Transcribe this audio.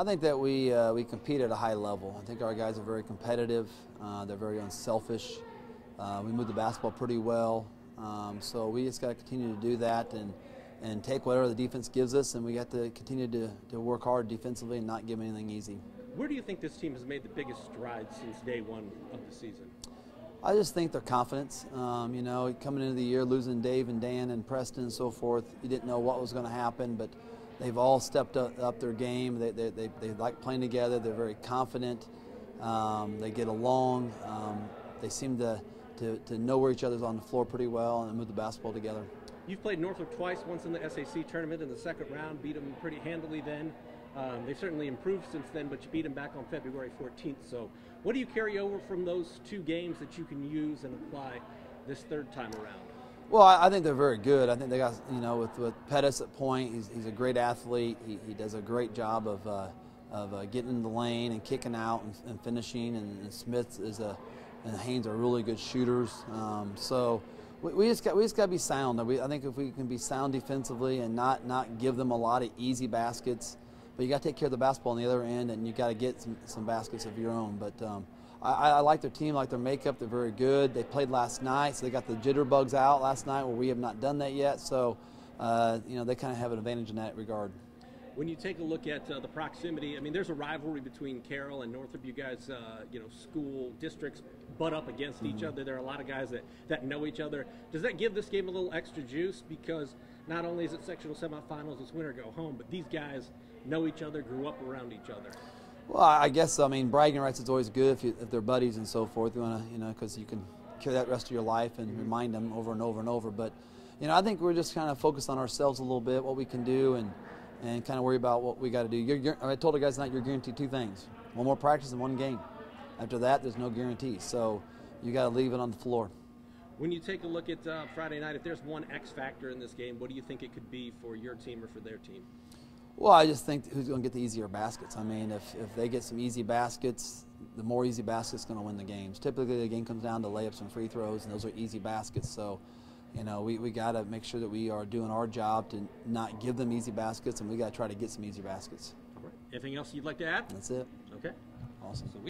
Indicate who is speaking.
Speaker 1: I think that we compete at a high level. I think our guys are very competitive. They're very unselfish. We move the basketball pretty well. So we just got to continue to do that and take whatever the defense gives us, and we got to continue to work hard defensively and not give anything easy.
Speaker 2: Where do you think this team has made the biggest strides since day one of the season?
Speaker 1: I just think their confidence. You know, coming into the year, losing Dave and Dan and Preston and so forth, you didn't know what was going to happen, but they've all stepped up their game. They like playing together. They're very confident. They get along. They seem to know where each other's on the floor pretty well and move the basketball together.
Speaker 2: You've played Northrop twice, once in the SAC tournament in the second round, beat them pretty handily then. They've certainly improved since then, but you beat them back on February 14th. So what do you carry over from those two games that you can use and apply this third time around?
Speaker 1: Well, I think they're very good. I think they got, you know, with Pettis at point, he's a great athlete. He does a great job of getting in the lane and kicking out and finishing. And Smith and Haynes are really good shooters. So we just got to be sound. I think if we can be sound defensively and not give them a lot of easy baskets, but you got to take care of the basketball on the other end, and you got to get some baskets of your own. But I like their team, like their makeup. They're very good. They played last night, so they got the jitterbugs out last night, where we have not done that yet. So, you know, they kind of have an advantage in that regard.
Speaker 2: When you take a look at the proximity, I mean, there's a rivalry between Carroll and Northrop. You guys, you know, school districts butt up against each other. There are a lot of guys that know each other. Does that give this game a little extra juice? Because not only is it sectional semifinals, it's win or go home, but these guys know each other, grew up around each other.
Speaker 1: Well, I guess, I mean, bragging rights is always good if they're buddies and so forth. You want to, you know, because you can carry that rest of your life and remind them over and over and over. But, you know, I think we're just kind of focused on ourselves a little bit, what we can do, and kind of worry about what we got to do. I told the guys tonight, you're guaranteed two things: one more practice and one game. After that, there's no guarantee. So you got to leave it on the floor.
Speaker 2: When you take a look at Friday night, if there's one X factor in this game, what do you think it could be for your team or for their team?
Speaker 1: Well, I just think who's going to get the easier baskets. I mean, if they get some easy baskets, the more easy baskets going to win the games. Typically, the game comes down to layups and free throws, and those are easy baskets. So, you know, we got to make sure that we are doing our job to not give them easy baskets, and we got to try to get some easy baskets.
Speaker 2: Anything else you'd like to add?
Speaker 1: That's it.
Speaker 2: Okay.
Speaker 1: Awesome.
Speaker 2: So